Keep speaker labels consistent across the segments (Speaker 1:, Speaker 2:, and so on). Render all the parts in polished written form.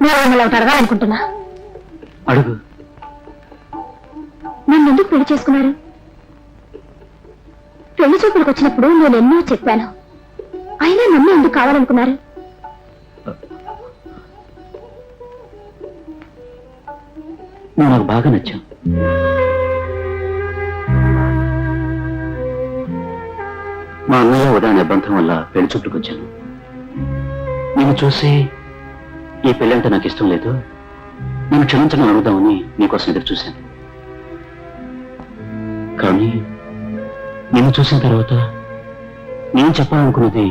Speaker 1: నేను మిమ్మల్ని ఒకటి అడగాలనుకుంటున్నా.
Speaker 2: అడుగు.
Speaker 1: నన్ను ఎందుకు పెళ్లి చేసుకున్నారు? పెళ్లి చూపులకు వచ్చినప్పుడు నేను ఎన్నో చెప్పాను, అయినా నన్ను ఎందుకు కావాలనుకున్నారు?
Speaker 2: నువ్వు నాకు బాగా నచ్చావు. మా అన్నయ్య ఉదయం నిబంధం వల్ల పెళ్లి చూపులకు వచ్చాను. నేను చూసి ఈ పెళ్లి అంటే నాకు ఇష్టం లేదు, నేను క్షమించడం అడుగుదామని నీకోసం ఎదురు చూశాను. కానీ నిన్ను చూసిన తర్వాత, నేను చెప్పాలనుకున్నది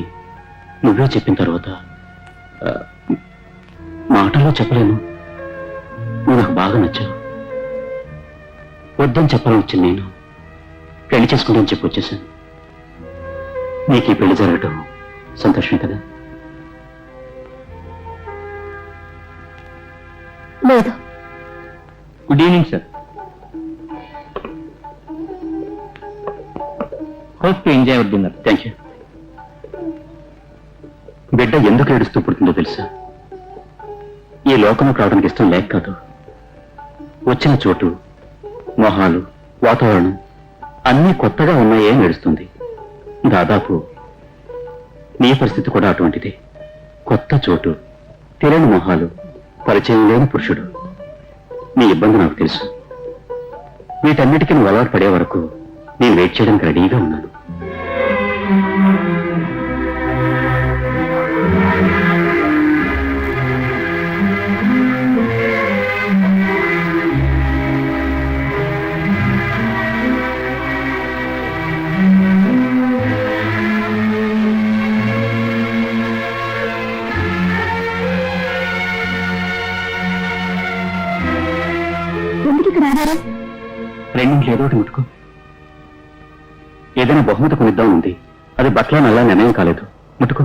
Speaker 2: నువ్వే చెప్పిన తర్వాత మాటల్లో చెప్పలేను. నువ్వు నాకు బాగా నచ్చావు. వద్దని చెప్పాలని వచ్చింది నేను. పెళ్లి చేసుకుంటానని చెప్పి వచ్చేసాను. నీకు ఈ పెళ్లి జరగటం సంతోషమే కదా?
Speaker 1: లేదు.
Speaker 2: Good evening sir. Hope to enjoy your dinner. Thank you. బిడ్డ ఎందుకు ఏడుస్తూ పుడుతుందో తెలుసా? ఈ లోకంలోకి రావడానికి ఇష్టం లేక కాదు. వచ్చిన చోటు, మొహాలు, వాతావరణం అన్నీ కొత్తగా ఉన్నాయే ఏడుస్తుంది. దాదాపు నీ పరిస్థితి కూడా అటువంటిదే. కొత్త చోటు, తెలియని మొహాలు, పరిచయం లేని పురుషుడు. నీ ఇబ్బంది నాకు తెలుసు. వీటన్నిటికీ నువ్వు అలవాటు పడే వరకు నేను వెయిట్ చేయడానికి రెడీగా ఉన్నాను.
Speaker 1: ఎందుకు ఇక్కడ ఆడారు?
Speaker 2: రెండింటి ఏదో ఒకటి ముట్టుకో. ఏదైనా బహుమతి కొనిద్దాం ఉంది, అది బట్టల నల్లా నిర్ణయం కాలేదు. ముట్టుకో.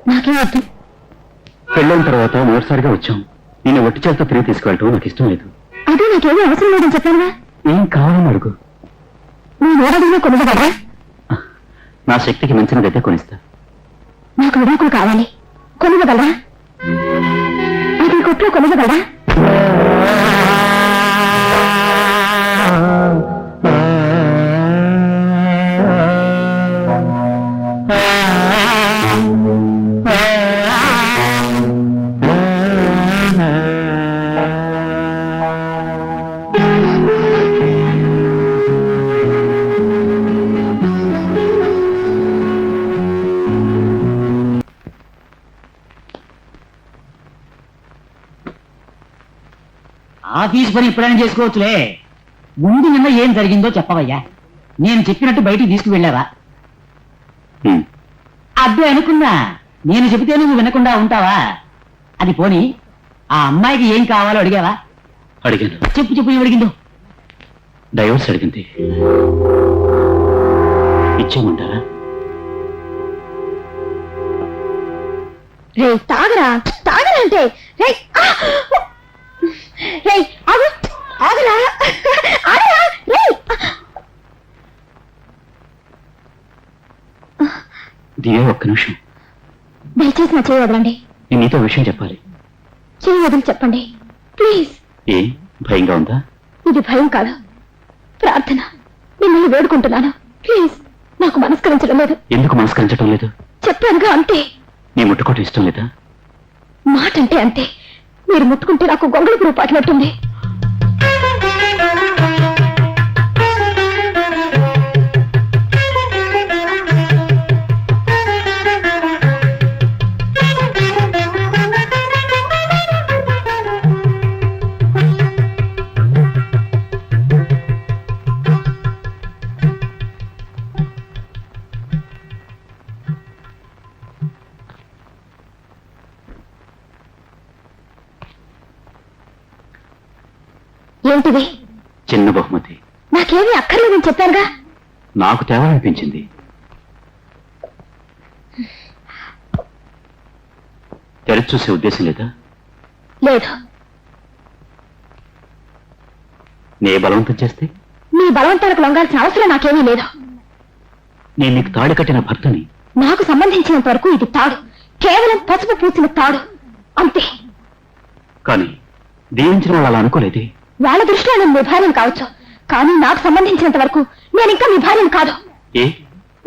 Speaker 1: నాకేం అర్థం?
Speaker 2: పెళ్ళైన తర్వాత మొదటిసారిగా వచ్చాం. నేను ఒట్టి చేత తిరిగి తీసుకెళ్ళటం నాకు ఇష్టం లేదు.
Speaker 1: అదే నాకేమీ అవసరం లేదని చెప్పానుగా.
Speaker 2: ఏం కావాలని అడుగు.
Speaker 1: నేను ఓడడిగినా కొనగలరా?
Speaker 2: నా శక్తికి మించినదైతే కొనిస్తా.
Speaker 1: నాకు విడాకులు కావాలి, కొనగలరా? అది కొట్లో కొనగలరా?
Speaker 3: ఆఫీస్ పని ఎప్పుడైనా చేసుకోవచ్చులే. ముందు నిన్న ఏం జరిగిందో చెప్పవయ్యా. నేను చెప్పినట్టు బయటికి తీసుకువెళ్ళావా? అబ్బే అనుకున్నా. నేను చెబితే నువ్వు వినకుండా ఉంటావా? అది పోని, ఆ అమ్మాయికి ఏం కావాలో అడిగావా?
Speaker 2: అడిగాను.
Speaker 3: చెప్పు చెప్పు, ఏం అడిగిందో?
Speaker 2: డైవర్స్ అడిగింది. ఇచ్చేయమంటారా?
Speaker 1: రే తాగరా, తాగరా అంటే రే రే ఆగు, ఆగరా, ఆగరా రే.
Speaker 2: దివ్య, ఒక్క నిమిషం.
Speaker 1: దయచేసి నా చేయి వదలండి.
Speaker 2: నేను నీతో విషయం చెప్పాలి.
Speaker 1: చేయి వదిలి చెప్పండి ప్లీజ్.
Speaker 2: ఏ భయంగా ఉందా?
Speaker 1: ఇది భయం కాదు, ప్రార్థన. మిమ్మల్ని వేడుకుంటున్నాను ప్లీజ్. నాకు మనస్కరించడం లేదు.
Speaker 2: ఎందుకు మనస్కరించడం లేదు?
Speaker 1: చెప్పానుగా అంతే.
Speaker 2: నీ ముట్టుకోవటం ఇష్టం లేదా?
Speaker 1: మాట అంటే అంతే. మీరు ముట్టుకుంటే నాకు గొంగళి పురుగు పట్టినట్టుంది. ఏంటిది?
Speaker 2: చిన్న బహుమతి.
Speaker 1: నాకేమీ అక్కర్లేదని చెప్పానుగా.
Speaker 2: నాకు తేవాలనిపించింది. తెరచి చూసే ఉద్దేశం లేదా?
Speaker 1: లేదు.
Speaker 2: నే బలవంతం చేస్తే?
Speaker 1: నీ బలవంతాలకు లొంగాల్సిన అవసరం నాకేమీ లేదు.
Speaker 2: నేను నీకు తాళి కట్టిన భర్తని.
Speaker 1: నాకు సంబంధించినంత వరకు ఇది తాడు, కేవలం పసుపు పూసిన తాడు అంతే.
Speaker 2: కానీ దీవించిన వాళ్ళు అలా అనుకోలేదే.
Speaker 1: వాళ్ళ దృష్టిలో నేను మీ భార్యను కావచ్చు, కానీ నాకు సంబంధించినంత వరకు నేను ఇంకా మీ భార్యను కాదు.
Speaker 2: ఏ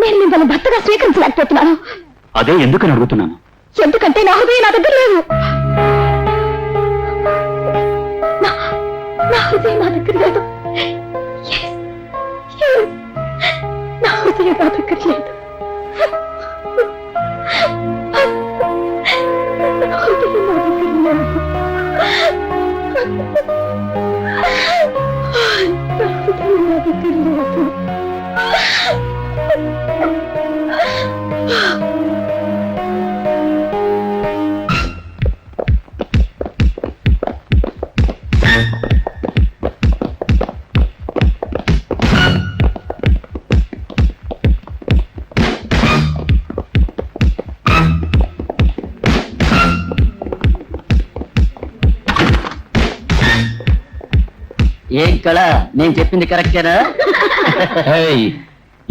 Speaker 1: నేను మిమ్మల్ని భర్తగా స్వీకరించలేకపోతున్నాను.
Speaker 2: అదే ఎందుకని అడుగుతున్నాను.
Speaker 1: ఎందుకంటే నా హృదయం నా దగ్గర లేదు. నా హృదయం నా దగ్గర లేదు. Yes, yes. నా హృదయం నా దగ్గర లేదు. నా హృదయం నా దగ్గర లేదు. నా హృదయం నా దగ్గర లేదు.
Speaker 3: ఏం కళ, నేను చెప్పింది కరెక్టేనా?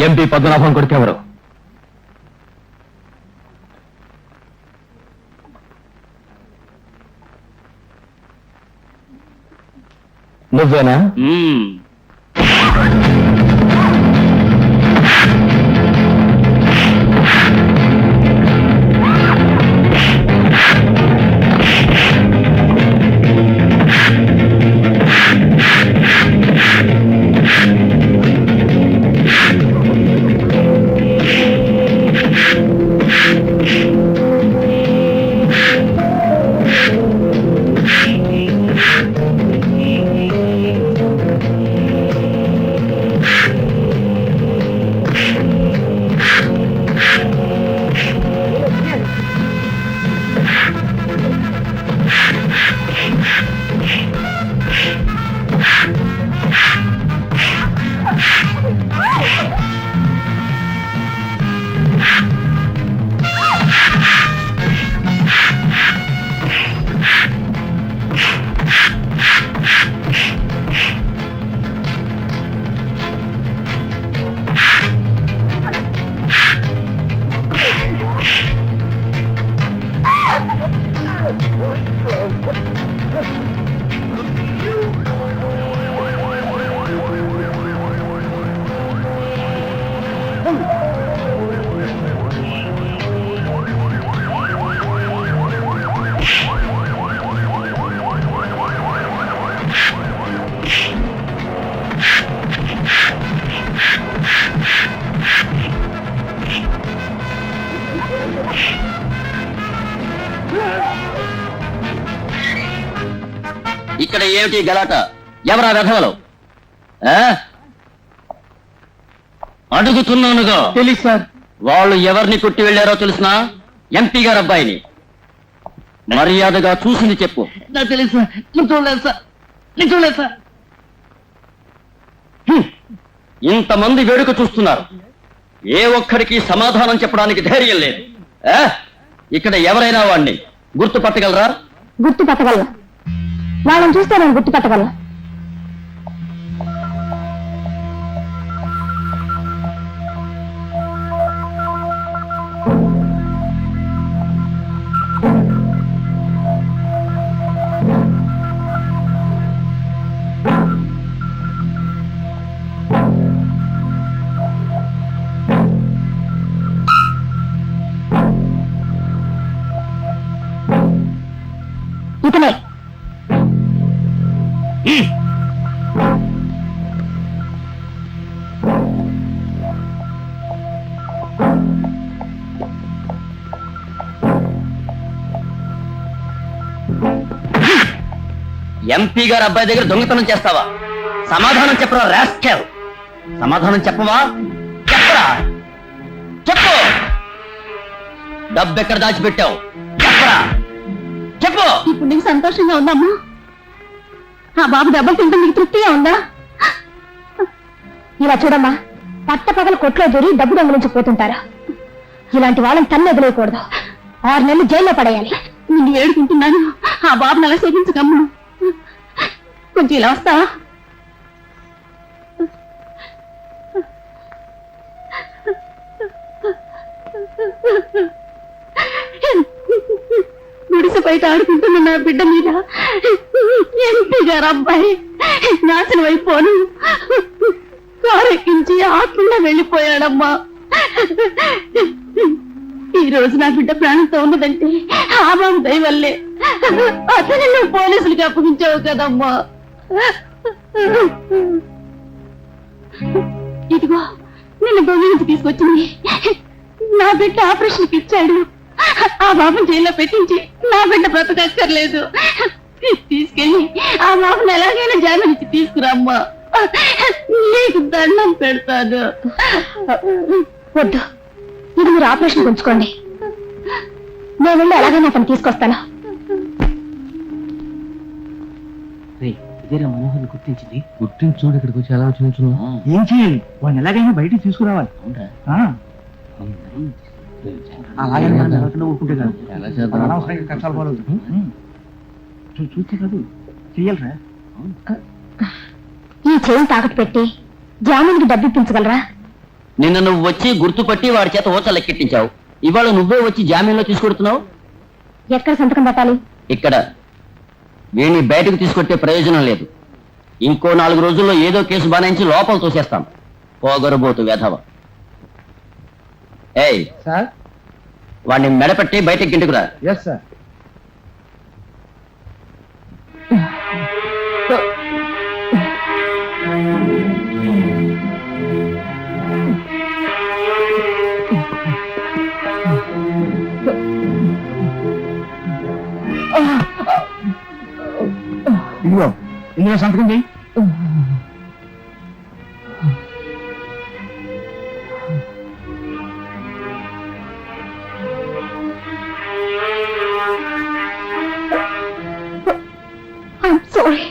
Speaker 2: ఎంపీ పద్మనాభం కొడుకు ఎవరు? నువ్వేనా?
Speaker 3: ఇక్కడ ఏమిటి గలాట? ఎవరా వెధవలు? అడుగుతున్నానుగా.
Speaker 2: తెలుసు సార్.
Speaker 3: వాళ్ళు ఎవరిని కొట్టి వెళ్ళారో తెలుసునా? ఎంపీ గారు అబ్బాయిని. మర్యాదగా చూసింది చెప్పు. నాకు తెలుసు సార్. నేను చూడలేదు సార్. నేను చూడలేదు సార్. ఇంతమంది వేడుక చూస్తున్నారు, ఏ ఒక్కడికి సమాధానం చెప్పడానికి ధైర్యం లేదు. ఇక్కడ ఎవరైనా వాడిని గుర్తుపట్టగలరా?
Speaker 1: గుర్తుపట్టగలరా? వాళ్ళని చూస్తే నేను గుర్తుపట్టగలను. ఇతనే.
Speaker 3: ఎంపీ గారు అబ్బాయి దగ్గర దొంగతనం చేస్తావా? సమాధానం చెప్పరా రాస్కెల్. సమాధానం చెప్పవా? చెప్పరా, చెప్పు. డబ్బు ఎక్కడ దాచిపెట్టావు? చెప్పరా, చెప్పు.
Speaker 1: ఇప్పుడు నీకు సంతోషంగా ఉందమ్మా? ఆ బాబు డబ్బులు తింటే నీకు తృప్తిగా ఉందా? ఇలా చూడమ్మా, పట్టపగల కొట్లో దూరి డబ్బు దొంగలించి పోతుంటారా? ఇలాంటి వాళ్ళని తన్ను వదిలేయకూడదు. 6 నెలలు జైల్లో పడేయాలి. నేను ఏడుకుంటున్నాను. ఆ బాబుని అలా శోభించకమ్మా. కొంచెం ఇలా వస్తా. గుడిసె బయట ఆడుకుంటున్న నా బిడ్డ మీద ఎంపీ గారు అబ్బాయి నాశనం అయిపోను కారెక్కించి ఆకుండా వెళ్ళిపోయాడమ్మా. ఈ రోజు నా బిడ్డ ప్రాణంతో ఉన్నదంటే ఆ బాబు దయ వల్లే. అతను నువ్వు పోలీసులకి అప్పగించావు కదమ్మా. ఇదిగో నిన్ను భూమి నుంచి తీసుకొచ్చింది. నా బిడ్డ ఆపరేషన్కి ఇచ్చాడు. ఆ బాబుని జైల్లో పెట్టించి నా బిడ్డ బ్రతకక్కర్లేదు. తీసుకెళ్ళి ఆ బాబుని ఎలాగైనా జామీన్ ఇచ్చి తీసుకురామ్మా. నీకు దండం పెడతాను. వద్దు, ఇది మీరు ఆపరేషన్ ఉంచుకోండి. నేను వెళ్ళి ఎలాగైనా అతను తీసుకొస్తాను.
Speaker 3: ఇదేరా మనోహర్ని గుర్తించింది. గుర్తించి చూడు ఇక్కడికి వచ్చి ఎలా వచ్చిన.
Speaker 4: ఏం చేయాలి? వాడిని ఎలాగైనా బయటికి తీసుకురావాలి. అలాగే ఊరుకుంటే కాదు, అనవసరంగా కష్టాలు పాలవుతుంది. చూస్తే కాదు చెయ్యాలరా.
Speaker 1: ఈ చెయ్యి తాకట్టు పెట్టి జామీన్కి డబ్బు ఇప్పించగలరా?
Speaker 3: నిన్న నువ్వు వచ్చి గుర్తుపట్టి వాడి చేత ఓచ లెక్కెట్టించావు. ఇవాళ నువ్వే వచ్చి జామీన్లో తీసుకొడుతున్నావు.
Speaker 1: ఎక్కడ సంతకం పెట్టాలి?
Speaker 3: ఇక్కడ. వీడిని బయటకు తీసుకొట్టే ప్రయోజనం లేదు. ఇంకో 4 రోజుల్లో ఏదో కేసు బానాయించి లోపల తోసేస్తాం. పోగొరబోతు వెధవ. ఏయ్
Speaker 4: సార్.
Speaker 3: వాడిని మెడపెట్టి బయటకి గింటుకురా.
Speaker 4: Yes sir. ఇదిగో ఇందులో సంతకం చేయి.
Speaker 1: I'm sorry.